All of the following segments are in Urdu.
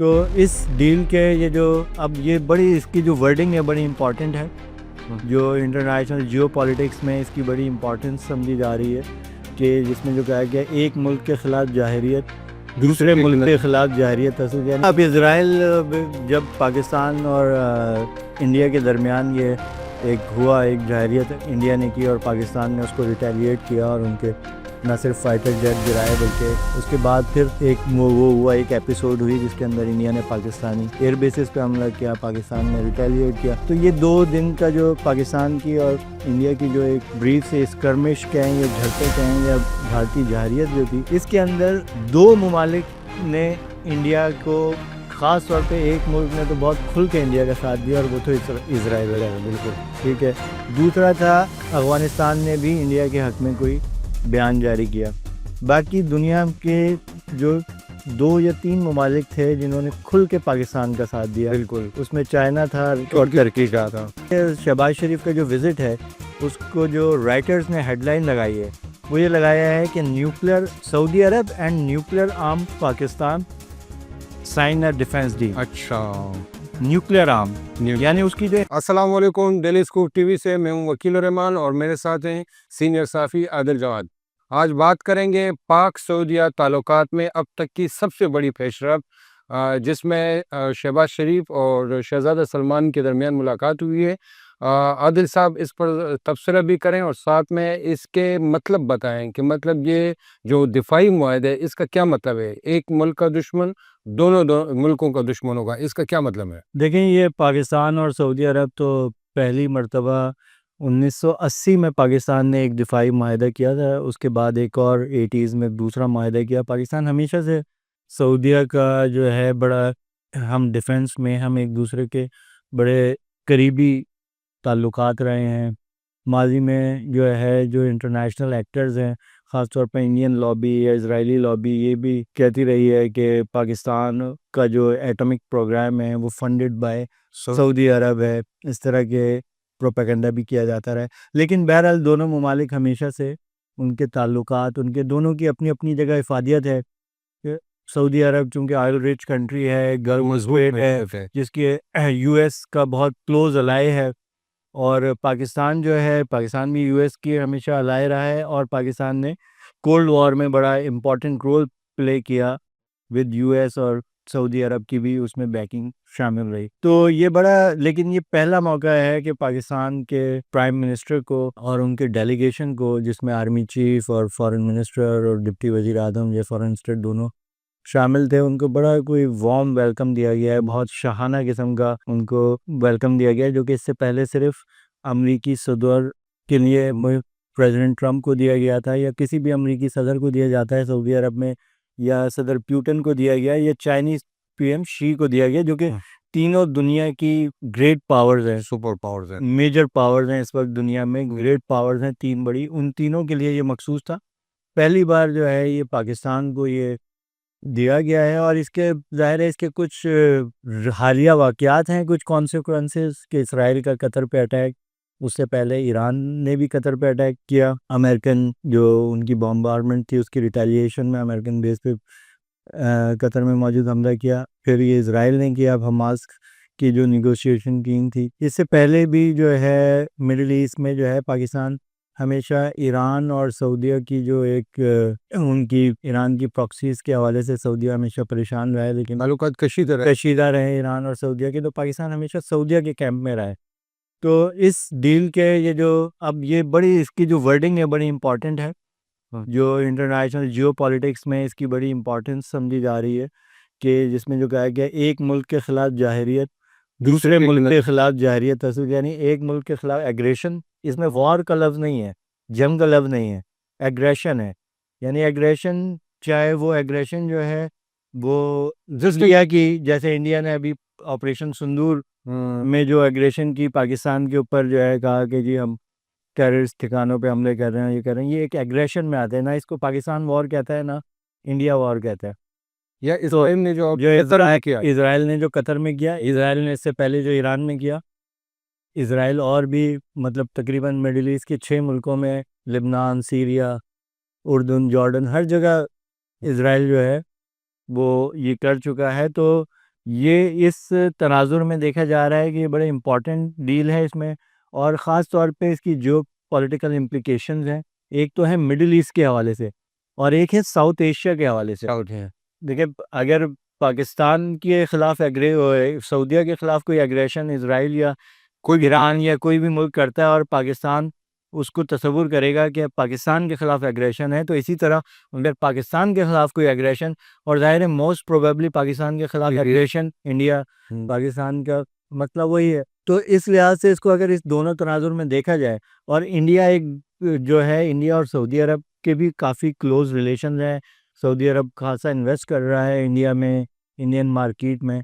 تو اس ڈیل کے یہ جو اب یہ بڑی اس کی جو ورڈنگ ہے بڑی امپورٹنٹ ہے، جو انٹرنیشنل جیو پالیٹکس میں اس کی بڑی امپورٹنس سمجھی جا رہی ہے کہ جس میں جو کہا گیا ایک ملک کے خلاف جاہریت دوسرے ملک کے خلاف جاہریت حاصل کرنا۔ اب اسرائیل جب پاکستان اور انڈیا کے درمیان یہ ایک جاہریت انڈیا نے کی اور پاکستان نے اس کو ریٹیلیٹ کیا اور ان کے نہ صرف فائٹر جیٹ گرائے بلکہ اس کے بعد پھر ایک ایپیسوڈ ہوئی جس کے اندر انڈیا نے پاکستانی ایئر بیسز پہ حملہ کیا، پاکستان نے ریٹیلیٹ کیا۔ تو یہ 2 دن کا جو پاکستان کی اور انڈیا کی جو ایک بریف سے اسکرمش کہیں یا جھڑپیں کہیں یا بھارتی جاہریت جو تھی، اس کے اندر 2 ممالک نے انڈیا کو خاص طور پہ ایک ملک نے تو بہت کھل کے انڈیا کا ساتھ دیا اور وہ تو اسرائیل ہے، بالکل ٹھیک ہے۔ دوسرا تھا افغانستان نے بھی انڈیا کے حق میں کوئی بیان جاری کیا۔ باقی دنیا کے جو 2 یا 3 ممالک تھے جنہوں نے کھل کے پاکستان کا ساتھ دیا، بالکل اس میں چائنا تھا اور ترکی کا تھا۔ شہباز شریف کا جو وزٹ ہے اس کو جو رائٹرز نے ہیڈ لائن لگائی ہے وہ یہ لگایا ہے کہ nuclear Saudi Arab and nuclear arm Pakistan sign a defence deal. اچھا، نیوکلیر آرم یعنی اس کی جو السلام علیکم، ڈیلی اسکوپ ٹی وی سے میں ہوں وکیل الرحمان اور میرے ساتھ ہیں سینئر صحافی عادل جواد۔ آج بات کریں گے پاک سعودیہ تعلقات میں اب تک کی سب سے بڑی پیش رفت، جس میں شہباز شریف اور شہزادہ سلمان کے درمیان ملاقات ہوئی ہے۔ عادل صاحب اس پر تبصرہ بھی کریں اور ساتھ میں اس کے مطلب بتائیں کہ مطلب یہ جو دفاعی معاہدہ ہے اس کا کیا مطلب ہے؟ ایک ملک کا دشمن دونوں ملکوں کا دشمن ہوگا، اس کا کیا مطلب ہے؟ دیکھیں، یہ پاکستان اور سعودی عرب تو پہلی مرتبہ 1980 میں پاکستان نے ایک دفاعی معاہدہ کیا تھا، اس کے بعد ایک اور 80s میں دوسرا معاہدہ کیا۔ پاکستان ہمیشہ سے سعودیہ کا جو ہے بڑا ہم ڈیفنس میں ہم ایک دوسرے کے بڑے قریبی تعلقات رہے ہیں۔ ماضی میں جو انٹرنیشنل ایکٹرز ہیں، خاص طور پہ انڈین لابی یا اسرائیلی لابی، یہ بھی کہتی رہی ہے کہ پاکستان کا جو ایٹمک پروگرام ہے وہ فنڈڈ بائی سعودی عرب ہے۔ اس طرح کے پروپیگنڈا بھی کیا جاتا رہا، لیکن بہرحال دونوں ممالک ہمیشہ سے ان کے تعلقات، ان کے دونوں کی اپنی اپنی جگہ افادیت ہے۔ سعودی عرب چونکہ آئل ریچ کنٹری ہے، گلف اسٹیٹ ہے، جس کے یو ایس کا بہت کلوز الائی ہے، اور پاکستان جو ہے، پاکستان بھی یو ایس کی ہمیشہ الائی رہا ہے، اور پاکستان نے کولڈ وار میں بڑا امپورٹنٹ رول پلے کیا ود یو ایس، اور سعودی عرب کی بھی اس میں بیکنگ شامل رہی۔ تو یہ لیکن یہ پہلا موقع ہے کہ پاکستان کے پرائم منسٹر کو اور ان کے ڈیلیگیشن کو، جس میں آرمی چیف اور فارن منسٹر اور ڈپٹی وزیر اعظم یا فارن منسٹر دونوں شامل تھے، ان کو بڑا کوئی وارم ویلکم دیا گیا ہے، بہت شاہانہ قسم کا ان کو ویلکم دیا گیا ہے، جو کہ اس سے پہلے صرف امریکی صدر کے لیے پریزیڈنٹ ٹرمپ کو دیا گیا تھا، یا کسی بھی امریکی صدر کو دیا جاتا ہے سعودی عرب میں، یا صدر پیوٹن کو دیا گیا، یا چائنیز پی ایم شی کو دیا گیا، جو کہ تینوں دنیا کی گریٹ پاورز ہیں، سپر پاورز ہیں، میجر پاورز ہیں اس وقت دنیا میں، گریٹ پاورز ہیں 3 بڑی، ان تینوں کے لیے یہ مخصوص تھا۔ پہلی بار جو ہے یہ پاکستان کو یہ دیا گیا ہے، اور اس کے ظاہر ہے اس کے کچھ حالیہ واقعات ہیں، کچھ کانسیکوینسز کہ اسرائیل کا قطر پہ اٹیک، اس سے پہلے ایران نے بھی قطر پہ اٹیک کیا، امریکن جو ان کی بمبارمنٹ تھی اس کی ریٹیلیشن میں امریکن بیس پہ قطر میں موجود حملہ کیا، پھر یہ اسرائیل نے کیا حماس کی جو نیگوشیشن ٹیم تھی۔ اس سے پہلے بھی جو ہے مڈل ایسٹ میں جو ہے پاکستان ہمیشہ ایران اور سعودیہ کی جو ایک ان کی ایران کی پراکسیز کے حوالے سے سعودیہ ہمیشہ پریشان رہا ہے، لیکن تعلقات کشیدہ رہے ایران اور سعودیہ کے، تو پاکستان ہمیشہ سعودیہ کے کیمپ میں رہا ہے۔ تو اس ڈیل کے یہ جو اب یہ اس کی جو ورڈنگ ہے بڑی امپورٹنٹ ہے، جو انٹرنیشنل جیو پالیٹکس میں اس کی بڑی امپورٹنس سمجھی جا رہی ہے، کہ جس میں جو کہا گیا ایک ملک کے خلاف جاہریت دوسرے ملک کے خلاف جاہریت حاصل، یعنی ایک ملک کے خلاف ایگریشن، اس میں وار کا لفظ نہیں ہے، جنگ کا لفظ نہیں ہے، ایگریشن ہے، یعنی ایگریشن، چاہے وہ ایگریشن جو ہے وہ انڈیا کی، جیسے انڈیا نے ابھی آپریشن سندور میں جو ایگریشن کی پاکستان کے اوپر جو ہے کہا کہ جی ہم ٹیررسٹ ٹھکانوں پہ حملے کر رہے ہیں، یہ کر رہے ہیں، یہ ایک ایگریشن میں آتے ہیں، نہ اس کو پاکستان وار کہتا ہے نہ انڈیا وار کہتا ہے۔ یا اسرائیل نے جو اسرائیل نے جو قطر میں کیا، اسرائیل نے اس سے پہلے جو ایران میں کیا، اسرائیل اور بھی مطلب تقریباً مڈل ایسٹ کے 6 ملکوں میں، لبنان، سیریا، اردن، جارڈن، ہر جگہ اسرائیل جو ہے وہ یہ کر چکا ہے۔ تو یہ اس تناظر میں دیکھا جا رہا ہے کہ یہ بڑے امپورٹنٹ ڈیل ہے اس میں، اور خاص طور پہ اس کی جو پولیٹیکل امپلیکیشنز ہیں، ایک تو ہے مڈل ایسٹ کے حوالے سے اور ایک ہے ساؤتھ ایشیا کے حوالے سے۔ دیکھیں، اگر پاکستان کے خلاف سعودیہ کے خلاف کوئی ایگریشن اسرائیل یا کوئی ایران یا کوئی بھی ملک کرتا ہے اور پاکستان اس کو تصور کرے گا کہ پاکستان کے خلاف ایگریشن ہے، تو اسی طرح اگر پاکستان کے خلاف کوئی ایگریشن، اور ظاہر ہے موسٹ پروبیبلی پاکستان کے خلاف ایگریشن انڈیا پاکستان کا مطلب وہی ہے، تو اس لحاظ سے اس کو اگر اس دونوں تناظر میں دیکھا جائے، اور انڈیا ایک جو ہے انڈیا اور سعودی عرب کے بھی کافی کلوز ریلیشنز ہیں، سعودی عرب خاصا انویسٹ کر رہا ہے انڈیا میں، انڈین مارکیٹ میں،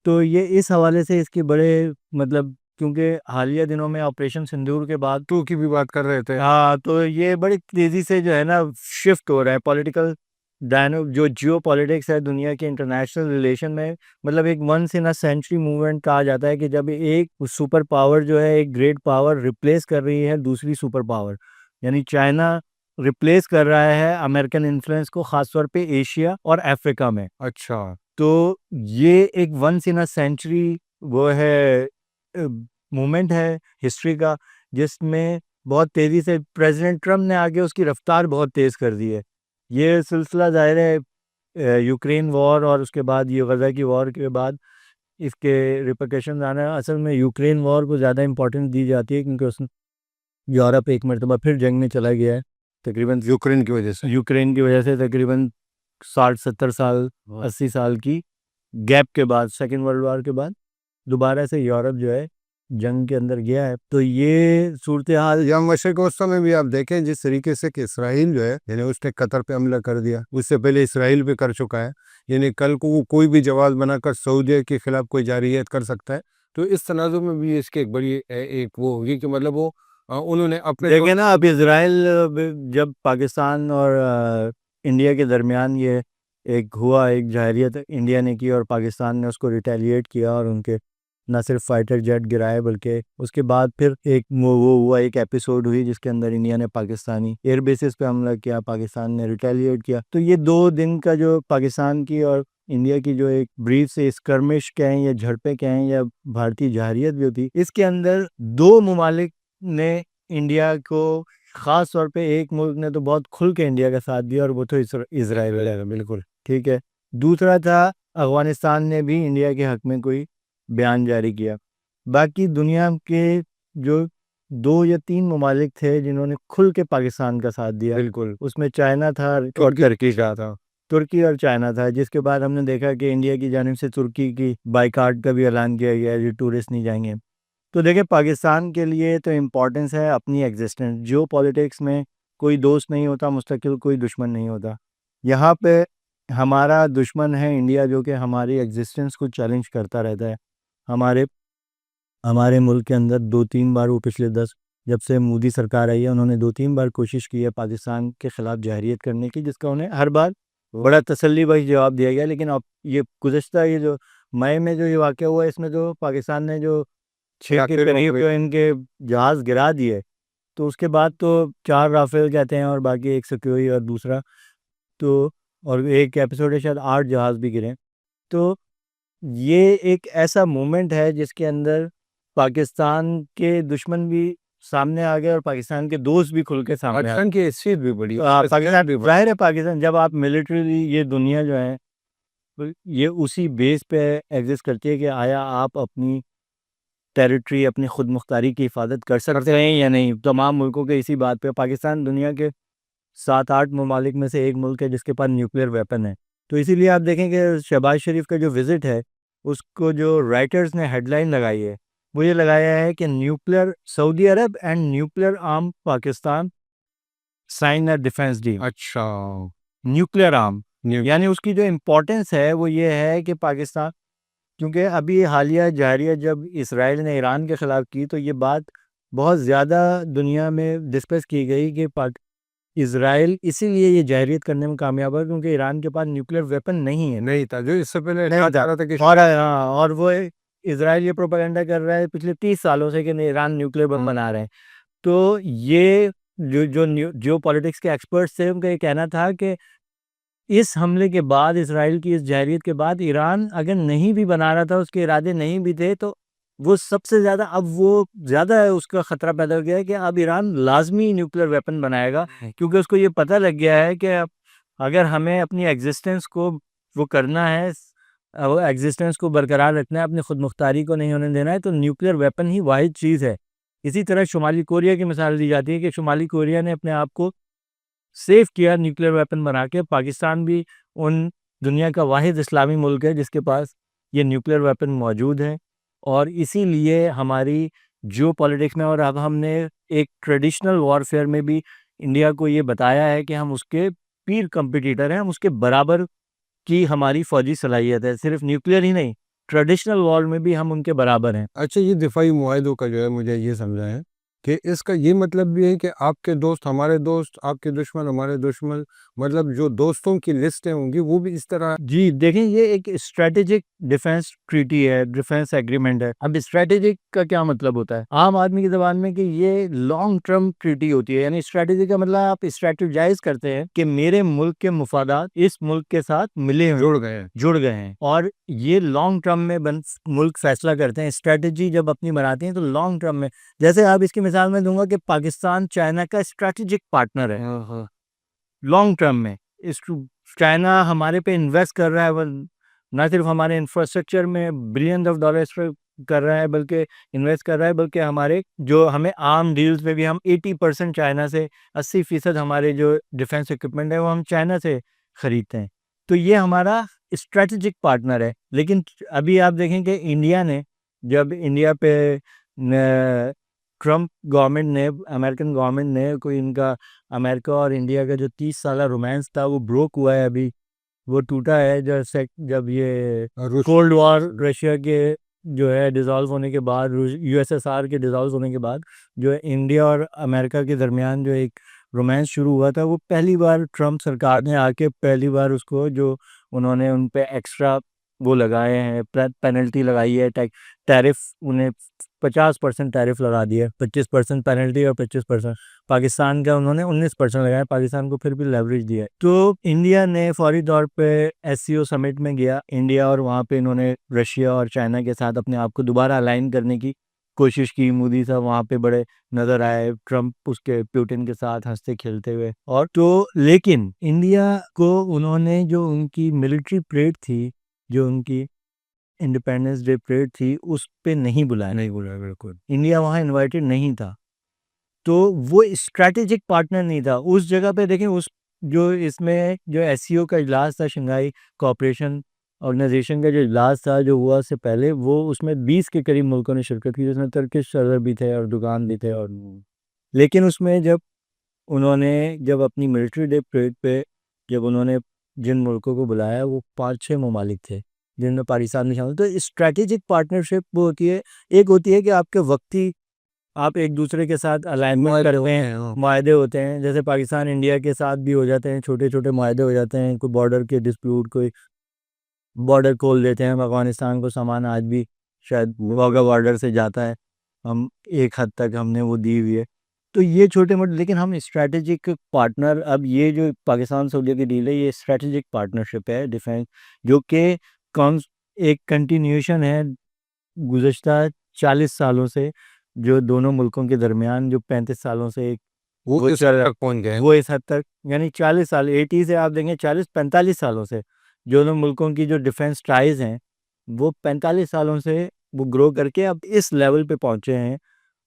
تو یہ اس حوالے سے اس کے بڑے مطلب، کیونکہ حالیہ دنوں میں آپریشن سندور کے بعد تو کی بھی بات کر رہے تھے، ہاں، تو یہ بڑی تیزی سے جو ہے نا شفٹ ہو رہا ہے پولیٹیکل جو جیو پالیٹکس ہے دنیا کے انٹرنیشنل ریلیشن میں، مطلب ایک once in a century moment کہا جاتا ہے کہ جب ایک سپر پاور جو ہے ایک گریٹ پاور ریپلیس کر رہی ہے دوسری سپر پاور، یعنی چائنا ریپلیس کر رہا ہے امریکن انفلوئنس کو، خاص طور پہ ایشیا اور افریقہ میں۔ اچھا، تو یہ ایک ونس ان اے سینچری وہ ہے مومنٹ ہے ہسٹری کا، جس میں بہت تیزی سے پریزیڈنٹ ٹرمپ نے آگے اس کی رفتار بہت تیز کر دی ہے۔ یہ سلسلہ ظاہر ہے یوکرین وار اور اس کے بعد یہ غزہ کی وار کے بعد اس کے ریپرکیشنز آنا ہے۔ اصل میں یوکرین وار کو زیادہ امپورٹنس دی جاتی ہے کیونکہ اس یورپ ایک مرتبہ پھر جنگ میں چلا گیا ہے، تقریباً یوکرین کی وجہ سے تقریباً 60-70 سال 80 سال کی گیپ کے بعد، سیکنڈ ورلڈ وار کے بعد دوبارہ سے یورپ جو ہے جنگ کے اندر گیا ہے۔ تو یہ صورتحال یا مشرق وسطیٰ میں بھی آپ دیکھیں جس طریقے سے کہ اسرائیل جو ہے یعنی اس نے قطر پہ حملہ کر دیا، اس سے پہلے اسرائیل پہ کر چکا ہے، یعنی کل کو وہ کوئی بھی جواز بنا کر سعودیہ کے خلاف کوئی جارحیت کر سکتا ہے، تو اس تناظر میں بھی اس کی ایک بڑی ایک وہ ہوگی کہ مطلب وہ انہوں نے اپنے دیکھیں نا، اب اسرائیل جب پاکستان اور انڈیا کے درمیان یہ ایک ہوا، ایک جارحیت انڈیا نے کی اور پاکستان نے اس کو ریٹیلیٹ کیا اور ان کے نہ صرف فائٹر جیٹ گرائے بلکہ اس کے بعد پھر ایک وہ ہوا، ایک ایپیسوڈ ہوئی جس کے اندر انڈیا نے پاکستانی ایئر بیسز پہ حملہ کیا، پاکستان نے ریٹیلیٹ کیا۔ تو یہ 2 دن کا جو پاکستان کی اور انڈیا کی جو ایک بریف سے اسکرمش کہیں یا جھڑپیں کہیں یا بھارتی جارحیت بھی ہوتی، اس کے اندر 2 ممالک نے انڈیا کو، خاص طور پہ ایک ملک نے تو بہت کھل کے انڈیا کا ساتھ دیا اور وہ تو اسرائیل ہے، بالکل ٹھیک ہے۔ دوسرا تھا افغانستان نے بھی انڈیا کے حق میں کوئی بیان جاری کیا۔ باقی دنیا کے جو 2 یا 3 ممالک تھے جنہوں نے کھل کے پاکستان کا ساتھ دیا، بالکل اس میں چائنا تھا اور ترکی اور چائنا تھا، جس کے بعد ہم نے دیکھا کہ انڈیا کی جانب سے ترکی کی بائیکاٹ کا بھی اعلان کیا گیا ہے، جو ٹورسٹ نہیں جائیں گے۔ تو دیکھیں، پاکستان کے لیے تو امپورٹنس ہے اپنی ایگزسٹنس، جیو پالیٹکس میں کوئی دوست نہیں ہوتا، مستقل کوئی دشمن نہیں ہوتا۔ یہاں پہ ہمارا دشمن ہے انڈیا، جو کہ ہماری ایگزسٹنس کو چیلنج کرتا رہتا ہے۔ ہمارے ملک کے اندر 2-3 بار وہ پچھلے 10 جب سے مودی سرکار آئی ہے، انہوں نے 2-3 بار کوشش کی ہے پاکستان کے خلاف جارحیت کرنے کی، جس کا انہیں ہر بار بڑا تسلی بخش جواب دیا گیا۔ لیکن اب یہ گزشتہ یہ جو مئی میں جو یہ واقعہ ہوا ہے، اس میں جو پاکستان نے جو 6 کے قریب جو ان کے جہاز گرا دیے، تو اس کے بعد تو 4 رافیل کہتے ہیں اور باقی 1 سکوئی اور دوسرا تو، اور ایک ایپیسوڈ ہے شاید 8 جہاز بھی گرے۔ تو یہ ایک ایسا مومنٹ ہے جس کے اندر پاکستان کے دشمن بھی سامنے آ گئے اور پاکستان کے دوست بھی کھل کے سامنے آ گئے۔ پاکستان کی حیثیت بھی بڑی ظاہر ہے پاکستان، جب آپ ملٹریلی یہ دنیا جو ہے یہ اسی بیس پہ ایگزسٹ کرتی ہے کہ آیا آپ اپنی ٹیریٹری، اپنی خود مختاری کی حفاظت کر سکتے ہیں یا نہیں۔ تمام ملکوں کے اسی بات پہ، پاکستان دنیا کے 7-8 ممالک میں سے ایک ملک ہے جس کے پاس نیوکلیئر ویپن ہے۔ تو اسی لیے آپ دیکھیں کہ شہباز شریف کا جو وزٹ ہے، اس کو جو رائٹرز نے ہیڈ لائن لگائی ہے وہ یہ لگایا ہے کہ nuclear Saudi Arab and nuclear arm Pakistan sign a defence deal. اچھا، نیوکلیئر آرم یعنی اس کی جو امپورٹنس ہے وہ یہ ہے کہ پاکستان، کیونکہ ابھی حالیہ جارحیت جب اسرائیل نے ایران کے خلاف کی تو یہ بات بہت زیادہ دنیا میں ڈسکس کی گئی کہ اسرائیل اسی لیے یہ جارحیت کرنے میں کامیاب ہے کیونکہ ایران کے پاس نیوکلیئر ویپن نہیں تھا، جو اس سے پہلے اور وہ اسرائیل یہ پروپیگنڈا کر رہا ہے پچھلے 30 سالوں سے کہ ایران نیوکلیئر بم بنا رہے ہیں۔ تو یہ جو پالیٹکس کے ایکسپرٹس تھے ان کا یہ کہنا تھا کہ اس حملے کے بعد، اسرائیل کی اس جارحیت کے بعد، ایران اگر نہیں بھی بنا رہا تھا، اس کے ارادے نہیں بھی تھے، تو وہ سب سے زیادہ اب وہ زیادہ اس کا خطرہ پیدا ہو گیا ہے کہ اب ایران لازمی نیوکلیر ویپن بنائے گا، کیونکہ اس کو یہ پتہ لگ گیا ہے کہ اگر ہمیں اپنی ایگزسٹنس کو وہ کرنا ہے، وہ ایگزسٹنس کو برقرار رکھنا ہے، اپنی خود مختاری کو نہیں ہونے دینا ہے، تو نیوکلیر ویپن ہی واحد چیز ہے۔ اسی طرح شمالی کوریا کی مثال دی جاتی ہے کہ شمالی کوریا نے اپنے آپ کو سیف کیا نیوکلیر ویپن بنا کے۔ پاکستان بھی ان دنیا کا واحد اسلامی ملک ہے جس کے پاس یہ نیوکلیر ویپن موجود ہے، اور اسی لیے ہماری جو پولیٹکس میں، اور اب ہم نے ایک ٹریڈیشنل وارفیئر میں بھی انڈیا کو یہ بتایا ہے کہ ہم اس کے پیر کمپٹیٹر ہیں، ہم اس کے برابر کی ہماری فوجی صلاحیت ہے، صرف نیوکلیر ہی نہیں، ٹریڈیشنل وار میں بھی ہم ان کے برابر ہیں۔ اچھا، یہ دفاعی معاہدوں کا جو ہے مجھے یہ سمجھا ہے کہ اس کا یہ مطلب بھی ہے کہ آپ کے دوست ہمارے دوست، آپ کے دشمن ہمارے دشمن، مطلب جو دوستوں کی لسٹیں ہوں گی وہ بھی اس طرح۔ جی دیکھیں، یہ ایک اسٹریٹجک ڈیفنس ٹریٹی ہے، ڈیفنس ایگریمنٹ ہے۔ اب اسٹریٹجک کا کیا مطلب ہوتا ہے عام آدمی کی زبان میں؟ کہ یہ لانگ ٹرم ٹریٹی ہوتی ہے، یعنی اسٹریٹجک کا مطلب آپ اسٹریٹجائز کرتے ہیں کہ میرے ملک کے مفادات اس ملک کے ساتھ ملے ہوئے، جڑ گئے ہیں، اور یہ لانگ ٹرم میں ملک فیصلہ کرتے ہیں۔ اسٹریٹجی جب اپنی بناتے ہیں تو لانگ ٹرم میں، جیسے آپ اس کی مثال میں دوں گا کہ پاکستان چائنا کا اسٹریٹجک پارٹنر ہے لانگ ٹرم میں۔ چائنا ہمارے پہ انویسٹ کر رہا ہے، وہ نہ صرف ہمارے انفراسٹرکچر میں بلین آف ڈالرز کر رہا ہے، بلکہ انویسٹ کر رہا ہے، بلکہ ہمارے جو ہمیں عام ڈیلز میں بھی ہم 80% چائنا سے، 80% ہمارے جو ڈیفنس اکوپمنٹ ہے وہ ہم چائنا سے خریدتے ہیں۔ تو یہ ہمارا اسٹریٹجک پارٹنر ہے۔ لیکن ابھی آپ دیکھیں کہ انڈیا نے، جب انڈیا پہ ٹرمپ گورنمنٹ نے، امریکن گورنمنٹ نے کوئی ان کا امریکہ اور انڈیا کا جو 30 سالہ رومانس تھا وہ بروک ہوا ہے، ابھی وہ ٹوٹا ہے جب یہ کولڈ وار رشیا کے جو ہے ڈیزالو ہونے کے بعد، یو ایس ایس آر کے ڈیزالو ہونے کے بعد، جو انڈیا اور امریکہ کے درمیان جو ایک رومانس شروع ہوا تھا، وہ پہلی بار ٹرمپ سرکار نے آ کے پہلی بار اس کو، جو انہوں نے ان پہ ایکسٹرا وہ لگائے ہیں، پینلٹی لگائی ہے، ٹیرف، انہیں 50% ٹیرف لگا دیا ہے، 25% پینلٹی اور 25% پاکستان کا انہوں نے 19% لگایا، پاکستان کو پھر بھی لیوریج دیا ہے۔ تو انڈیا نے فوری طور پہ ایس سی او سمٹ میں گیا انڈیا، اور وہاں پہ انہوں نے رشیا اور چائنا کے ساتھ اپنے آپ کو دوبارہ الائن کرنے کی کوشش کی۔ مودی صاحب وہاں پہ بڑے نظر آئے، ٹرمپ اس کے پیوٹن کے ساتھ ہنستے کھیلتے ہوئے، اور تو لیکن انڈیا کو انہوں نے جو ان کی ملٹری پریڈ تھی، جو ان کی انڈیپینڈنس ڈے پریڈ تھی، اس پہ نہیں بلایا، بالکل انڈیا وہاں انوائٹڈ نہیں تھا۔ تو وہ اسٹریٹجک پارٹنر نہیں تھا اس جگہ پہ۔ دیکھیں اس میں جو ایس سی او کا اجلاس تھا، شنگھائی کوآپریشن آرگنائزیشن کا جو اجلاس تھا، جو ہوا سے پہلے، وہ اس میں 20 کے قریب ملکوں نے شرکت کی، جس میں ترکش صدر بھی تھے اور دکان بھی تھے، اور لیکن اس میں جب اپنی ملٹری ڈے پریڈ پہ جب انہوں نے جن ملکوں کو بلایا، وہ 5-6 ممالک تھے، جن میں پاکستان بھی شامل۔ تو اسٹریٹجک پارٹنرشپ وہ ہوتی ہے، ایک ہوتی ہے کہ آپ کے وقتی آپ ایک دوسرے کے ساتھ الائنمنٹ کرتے ہیں، معاہدے ہوتے ہیں، جیسے پاکستان انڈیا کے ساتھ بھی ہو جاتے ہیں، چھوٹے چھوٹے معاہدے ہو جاتے ہیں، کوئی بارڈر کے ڈسپیوٹ، کوئی بارڈر کھول دیتے ہیں۔ ہم افغانستان کو سامان آج بھی شاید واگا بارڈر سے جاتا ہے، ہم ایک حد تک ہم نے وہ دی ہوئی ہے۔ تو یہ چھوٹے موٹے، لیکن ہم اسٹریٹجک پارٹنر، اب یہ جو پاکستان سعودیہ کی ڈیل ہے، یہ اسٹریٹجک پارٹنرشپ ہے ڈیفینس، جو کہ ایک کنٹینیوشن ہے گزشتہ 40 سالوں سے، جو دونوں ملکوں کے درمیان، جو 35 سالوں سے ایک وہ اس حد تک پہنچ گئے، وہ اس حد تک، یعنی 40 سال، 80 سے آپ دیکھیں 40-45 سالوں سے دونوں ملکوں کی جو ڈیفنس ٹائز ہیں، وہ 45 سالوں سے وہ گرو کر کے اب اس لیول پہ پہنچے ہیں۔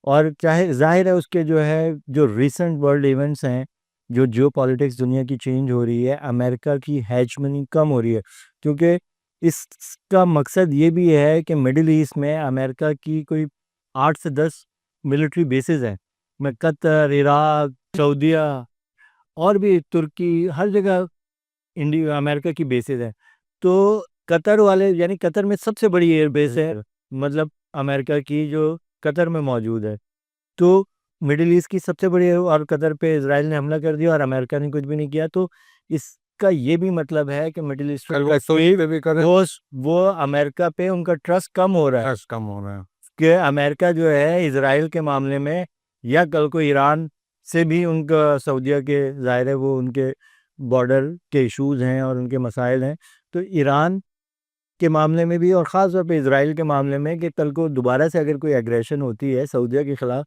اور چاہے ظاہر ہے اس کے جو ریسنٹ ورلڈ ایونٹس ہیں، جو پالیٹکس دنیا کی چینج ہو رہی ہے، امریکہ کی ہیجمنی کم ہو رہی ہے، کیونکہ اس کا مقصد یہ بھی ہے کہ مڈل ایسٹ میں امریکہ کی کوئی 8 سے 10 ملٹری بیسز ہیں، میں قطر، عراق، سعودیہ اور بھی ترکی، ہر جگہ انڈیا امریکہ کی بیسز ہیں۔ تو قطر والے، یعنی قطر میں سب سے بڑی ایئر بیس ہے، مطلب امریکہ کی، جو قطر میں موجود ہے۔ تو مڈل ایسٹ کی سب سے بڑی، اور قطر پہ اسرائیل نے حملہ کر دیا اور امریکہ نے کچھ بھی نہیں کیا۔ تو اس کا یہ بھی مطلب ہے کہ مڈل ایسٹ وہ امریکہ پہ ان کا ٹرسٹ کم ہو رہا ہے، کہ امریکہ جو ہے اسرائیل کے معاملے میں، یا کل کو ایران سے بھی ان کا، سعودیہ کے ظاہر ہے وہ ان کے بارڈر کے ایشوز ہیں اور ان کے مسائل ہیں. تو ایران کے معاملے میں بھی اور خاص طور پہ اسرائیل کے معاملے میں کہ کل کو دوبارہ سے اگر کوئی ایگریشن ہوتی ہے سعودیہ کے خلاف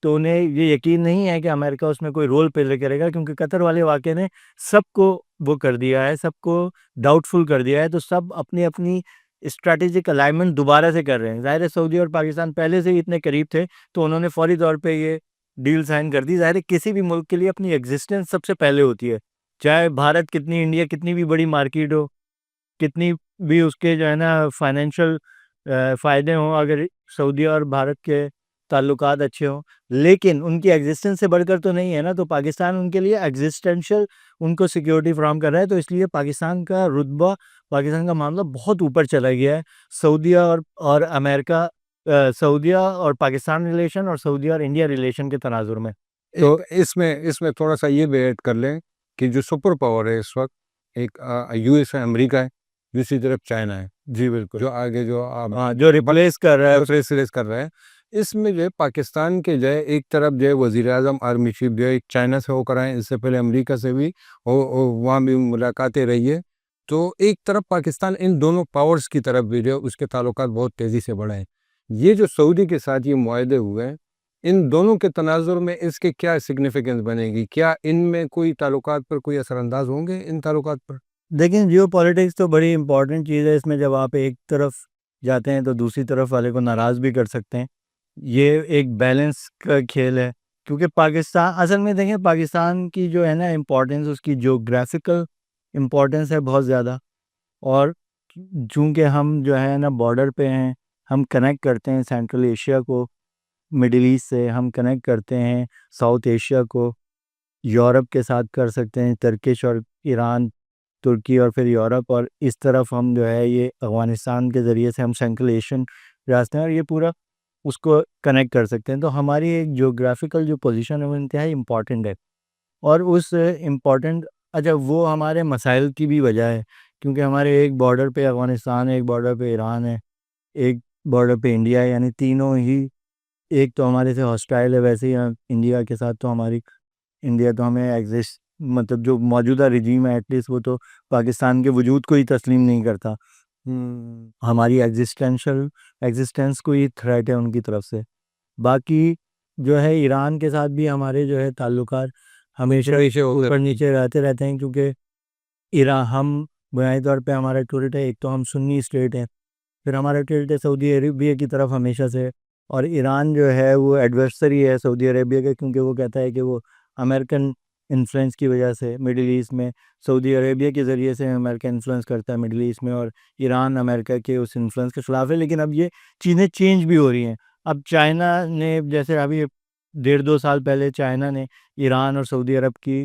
تو انہیں یہ یقین نہیں ہے کہ امریکہ اس میں کوئی رول پلے کرے گا, کیونکہ قطر والے واقعے نے سب کو وہ کر دیا ہے, سب کو ڈاؤٹ فل کر دیا ہے. تو سب اپنی اپنی اسٹریٹجک الائنمنٹ دوبارہ سے کر رہے ہیں. ظاہر ہے سعودی اور پاکستان پہلے سے ہی اتنے قریب تھے تو انہوں نے فوری طور پہ یہ ڈیل سائن کر دی. ظاہر ہے کسی بھی ملک کے لیے اپنی ایگزسٹنس سب سے پہلے ہوتی ہے, چاہے بھارت کتنی, انڈیا کتنی بھی بڑی مارکیٹ ہو, کتنی بھی اس کے جو ہے نا فائنینشیل فائدے ہوں, اگر سعودی اور بھارت کے تعلقات اچھے ہوں, لیکن ان کی ایگزسٹنس سے بڑھ کر تو نہیں ہے نا. تو پاکستان ان کے لیے ایگزسٹینشیل ان کو سیکیورٹی فراہم کر رہا ہے. تو اس لیے پاکستان کا رتبہ, پاکستان کا معاملہ بہت اوپر چلا گیا ہے سعودیہ اور امریکہ, سعودیہ اور پاکستان ریلیشن اور سعودیہ اور انڈیا ریلیشن کے تناظر میں. تو اس میں تھوڑا سا یہ بھی ایڈ کر لیں کہ جو سپر پاور ہے اس وقت, ایک یو ایس ہے, امریکہ ہے, دوسری طرف چائنا ہے, جی بالکل, جو آگے جو ریپلیس کر رہا ہے. ریس کر رہا ہے. اس میں جو ہے پاکستان کے جو ہے ایک طرف جو ہے وزیر اعظم آرمی چیف جو ہے چائنا سے ہو کر آئے, اس سے پہلے امریکہ سے بھی وہاں بھی ملاقاتیں رہی ہے. تو ایک طرف پاکستان ان دونوں پاورز کی طرف بھی جو ہے اس کے تعلقات بہت تیزی سے بڑھے ہیں. یہ جو سعودی کے ساتھ یہ معاہدے ہوئے ہیں, ان دونوں کے تناظر میں اس کے کیا سگنیفیکنس بنے گی؟ کیا ان میں کوئی تعلقات پر کوئی اثر انداز ہوں گے ان تعلقات پر؟ دیکھیں جیو پالیٹکس تو بڑی امپورٹنٹ چیز ہے. اس میں جب آپ ایک طرف جاتے ہیں تو دوسری طرف والے کو ناراض بھی کر سکتے ہیں. یہ ایک بیلنس کا کھیل ہے, کیونکہ پاکستان اصل میں دیکھیں پاکستان کی جو ہے نا امپورٹنس, اس کی جیوگرافیکل امپورٹنس ہے بہت زیادہ. اور چونکہ ہم جو ہے نا بارڈر پہ ہیں, ہم کنیکٹ کرتے ہیں سینٹرل ایشیا کو مڈل ایسٹ سے, ہم کنیکٹ کرتے ہیں ساؤتھ ایشیا کو یورپ کے ساتھ کر سکتے ہیں, ترکش اور ایران, ترکی اور پھر یورپ, اور اس طرف ہم جو ہے یہ افغانستان کے ذریعے سے ہم سینٹرل ایشین راستے ہیں اور یہ پورا اس کو کنیکٹ کر سکتے ہیں. تو ہماری ایک جیوگرافیکل جو پوزیشن ہے وہ انتہائی امپورٹنٹ ہے. اور اس امپورٹنٹ اچھا وہ ہمارے مسائل کی بھی وجہ ہے, کیونکہ ہمارے ایک بارڈر پہ افغانستان ہے, ایک بارڈر پہ ایران ہے, ایک بارڈر پہ انڈیا ہے. یعنی تینوں ہی, ایک تو ہمارے سے ہاسٹائل ہے ویسے ہی انڈیا کے ساتھ, تو ہماری انڈیا تو ہمیں ایگزسٹ مطلب جو موجودہ رجیم ہے ایٹ لیسٹ وہ تو پاکستان کے وجود کو ہی تسلیم نہیں کرتا. ہماری ایگزسٹنس کو ہی تھریٹ ہے ان کی طرف سے. باقی جو ہے ایران کے ساتھ بھی ہمارے جو ہے تعلقات ہمیشہ اوپر نیچے رہتے ہیں, کیونکہ ایران ہم بنیادی طور پہ ہمارا ٹورٹ ہے, ایک تو ہم سنی اسٹیٹ ہیں, پھر ہمارا ٹورٹ ہے سعودی عربیہ کی طرف ہمیشہ سے, اور ایران جو ہے وہ ایڈورسری ہے سعودی عربیہ کا, کیونکہ وہ کہتا ہے کہ وہ امریکن انفلوئنس کی وجہ سے مڈل ایسٹ میں, سعودی عربیہ کے ذریعے سے امریکہ انفلوئنس کرتا ہے مڈل ایسٹ میں, اور ایران امریکہ کے اس انفلوئنس کے خلاف ہے. لیکن اب یہ چیزیں چینج بھی ہو رہی ہیں. اب چائنا نے, جیسے ابھی 1.5-2 سال پہلے چائنا نے ایران اور سعودی عرب کی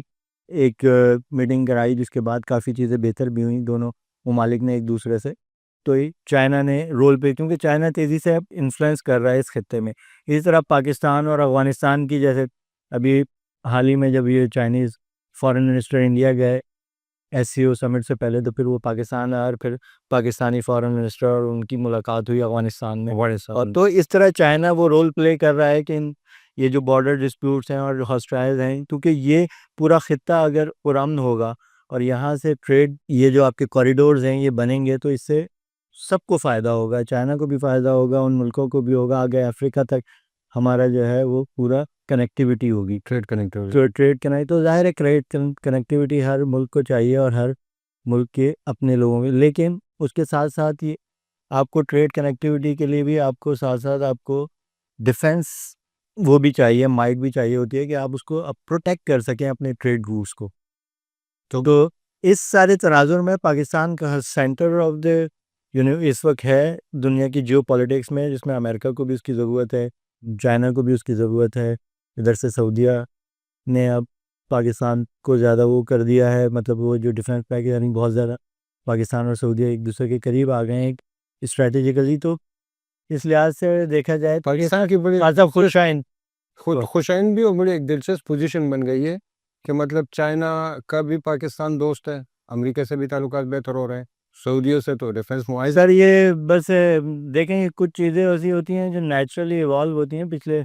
ایک میٹنگ کرائی, جس کے بعد کافی چیزیں بہتر بھی ہوئیں دونوں ممالک نے ایک دوسرے سے. تو چائنا نے رول پہ, کیونکہ چائنا تیزی سے اب انفلوئنس کر رہا ہے اس خطے میں. اسی طرح پاکستان اور افغانستان کی, جیسے ابھی حال ہی میں جب یہ چائنیز فارن منسٹر انڈیا گئے SCO سمٹ سے پہلے, تو پھر وہ پاکستان آئے اور پھر پاکستانی فارن منسٹر اور ان کی ملاقات ہوئی افغانستان میں. اور تو اس طرح چائنا وہ رول پلے کر رہا ہے کہ یہ جو بارڈر ڈسپیوٹس ہیں اور جو ہاسٹائلز ہیں, کیونکہ یہ پورا خطہ اگر پرامن ہوگا اور یہاں سے ٹریڈ, یہ جو آپ کے کوریڈورز ہیں یہ بنیں گے, تو اس سے سب کو فائدہ ہوگا, چائنا کو بھی فائدہ ہوگا, ان ملکوں کو بھی ہوگا, آگے افریقہ تک ہمارا جو ہے وہ پورا کنیکٹیوٹی ہوگی, ٹریڈ کنیکٹیوٹی. تو ظاہر ہے کنیکٹیوٹی ہر ملک کو چاہیے اور ہر ملک کے اپنے لوگوں میں, لیکن اس کے ساتھ ساتھ یہ آپ کو ٹریڈ کنیکٹیوٹی کے لیے بھی آپ کو ساتھ ساتھ آپ کو ڈیفنس وہ بھی چاہیے, مائٹ بھی چاہیے ہوتی ہے کہ آپ اس کو پروٹیکٹ کر سکیں اپنے ٹریڈ روٹس کو. تو اس سارے تناظر میں پاکستان کا سینٹر آف دا اس وقت ہے دنیا کی جیو پالیٹکس میں, جس میں امریکہ کو بھی اس کی ضرورت ہے, چائنا کو بھی اس کی ضرورت ہے, ادھر سے سعودیہ نے اب پاکستان کو زیادہ وہ کر دیا ہے, مطلب وہ جو ڈیفنس پیکج, یعنی بہت زیادہ پاکستان اور سعودیہ ایک دوسرے کے قریب آ گئے ہیں اسٹریٹجیکلی. تو اس لحاظ سے دیکھا جائے پاکستان کی بڑی خوشائن بھی اور بڑی ایک دلچسپ پوزیشن بن گئی ہے کہ مطلب چائنا کا بھی پاکستان دوست ہے, امریکہ سے بھی تعلقات بہتر ہو رہے ہیں, سعودیوں سے تو ڈیفنس معاہدے. سر یہ بس دیکھیں کچھ چیزیں ایسی ہوتی ہیں جو نیچرلی ایوالو ہوتی ہیں. پچھلے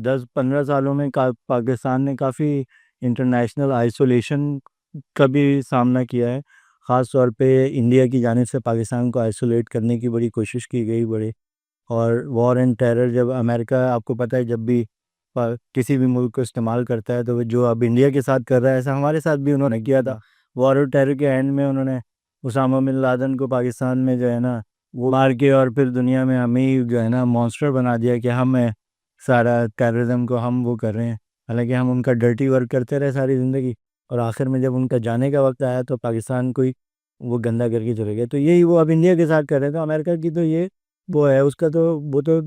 10-15 سالوں میں پاکستان نے کافی انٹرنیشنل آئسولیشن کا بھی سامنا کیا ہے، خاص طور پہ انڈیا کی جانب سے پاکستان کو آئسولیٹ کرنے کی بڑی کوشش کی گئی بڑے، اور وار اینڈ ٹیرر جب امریکہ آپ کو پتہ ہے جب بھی کسی بھی ملک کو استعمال کرتا ہے تو وہ جو اب انڈیا کے ساتھ کر رہا ہے ایسا ہمارے ساتھ بھی انہوں نے کیا تھا۔ وار اور ٹیرر کے اینڈ میں انہوں نے اسامہ بن لادن کو پاکستان میں جو ہے نا وہ مار کے اور پھر دنیا میں ہمیں ہی جو ہے نا مانسٹر بنا دیا کہ ہم سارا ٹیررزم کو ہم وہ کر رہے ہیں، حالانکہ ہم ان کا ڈرٹی ورک کرتے رہے ساری زندگی، اور آخر میں جب ان کا جانے کا وقت آیا تو پاکستان کو ہی وہ گندا کر کے چلے گئے۔ تو یہی وہ اب انڈیا کے ساتھ کر رہے ہیں، تو امریکہ کی تو یہ وہ ہے اس کا تو وہ تو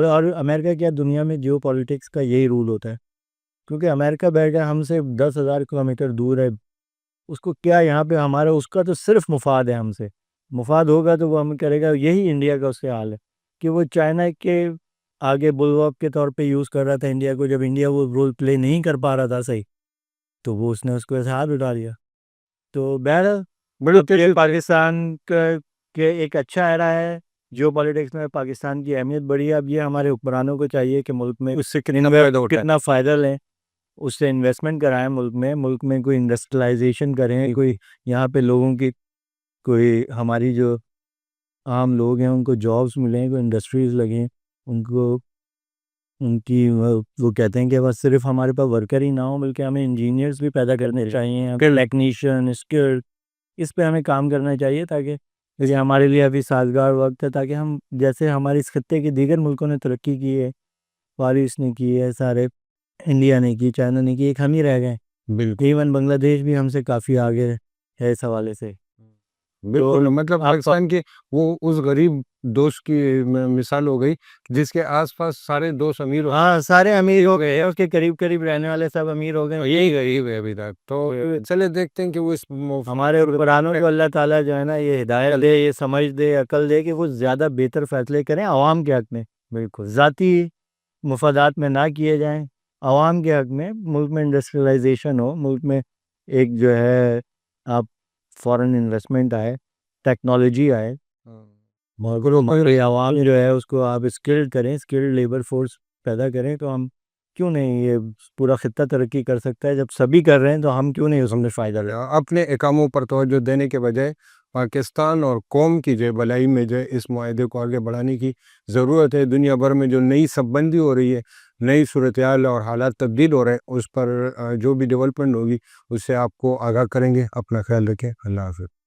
اور امریکہ کیا دنیا میں جیو پالیٹکس کا یہی رول ہوتا ہے، کیونکہ امریکہ بیٹھ گیا ہم سے 10,000 کلومیٹر دور ہے، اس کو کیا یہاں پہ ہمارا اس کا تو صرف مفاد ہے، ہم سے مفاد ہوگا تو وہ ہم کرے گا۔ یہی انڈیا کا اس سے حال ہے کہ وہ چائنا کے آگے بلواپ کے طور پہ یوز کر رہا تھا انڈیا کو، جب انڈیا وہ رول پلے نہیں کر پا رہا تھا صحیح تو وہ اس نے اس کو ایسے ہاتھ اٹھا دیا۔ تو بہرحال پاکستان کا کہ ایک اچھا ایرا ہے جیو پالیٹکس میں، پاکستان کی اہمیت بڑی ہے۔ اب یہ ہمارے حکمرانوں کو چاہیے کہ ملک میں اس سے کتنا فائدہ لیں، اس سے انویسٹمنٹ کرائیں، ملک میں کوئی انڈسٹریلائزیشن کریں، کوئی یہاں پہ لوگوں کی کوئی ہماری جو عام لوگ ہیں ان کو جابس ملیں، کوئی انڈسٹریز لگیں، ان کو ان کی وہ کہتے ہیں کہ بس صرف ہمارے پاس ورکر ہی نہ ہوں بلکہ ہمیں انجینئرز بھی پیدا کرنے چاہیے، ٹیکنیشین اسکل، اس پہ ہمیں کام کرنا چاہیے تاکہ یہ ہمارے لیے ابھی سازگار وقت ہے، تاکہ ہم جیسے ہمارے اس خطے کے دیگر ملکوں نے ترقی کی ہے، فارس نے کی ہے، سارے انڈیا نے کی، چائنا نے کی، ایک ہم ہی رہ گئے۔ بالکل ایون بنگلہ دیش بھی ہم سے کافی آگے ہے اس حوالے سے۔ بالکل، مطلب پاکستان کے وہ اس غریب دوست کی مثال ہو گئی جس کے آس پاس سارے دوست امیر ہاں سارے امیر ہو گئے، اس کے قریب قریب رہنے والے سب امیر ہو گئے، یہی غریب ہے ابھی تک۔ تو چلے دیکھتے ہیں کہ وہ اس ہمارے حکمرانوں کو اللہ تعالیٰ جو ہے نا یہ ہدایت دے، یہ سمجھ دے، عقل دے کہ وہ زیادہ بہتر فیصلے کریں عوام کے حق میں، بالکل ذاتی مفادات میں نہ کیے جائیں، عوام کے حق میں، ملک میں انڈسٹریلائزیشن ہو، ملک میں ایک جو ہے آپ فورن انویسٹمنٹ آئے، ٹیکنالوجی آئے، مگر عوام جو ہے اس کو آپ اسکلڈ کریں، اسکلڈ لیبر فورس پیدا کریں، تو ہم کیوں نہیں، یہ پورا خطہ ترقی کر سکتا ہے۔ جب سبھی کر رہے ہیں تو ہم کیوں نہیں اس میں فائدہ لیں۔ اپنے اقاموں پر توجہ دینے کے بجائے پاکستان اور قوم کی جو بھلائی میں جو اس معاہدے کو آگے بڑھانے کی ضرورت ہے۔ دنیا بھر میں جو نئی صف بندی ہو رہی ہے، نئی صورتحال اور حالات تبدیل ہو رہے ہیں، اس پر جو بھی ڈیولپمنٹ ہوگی اس سے آپ کو آگاہ کریں گے۔ اپنا خیال رکھیں، اللہ حافظ۔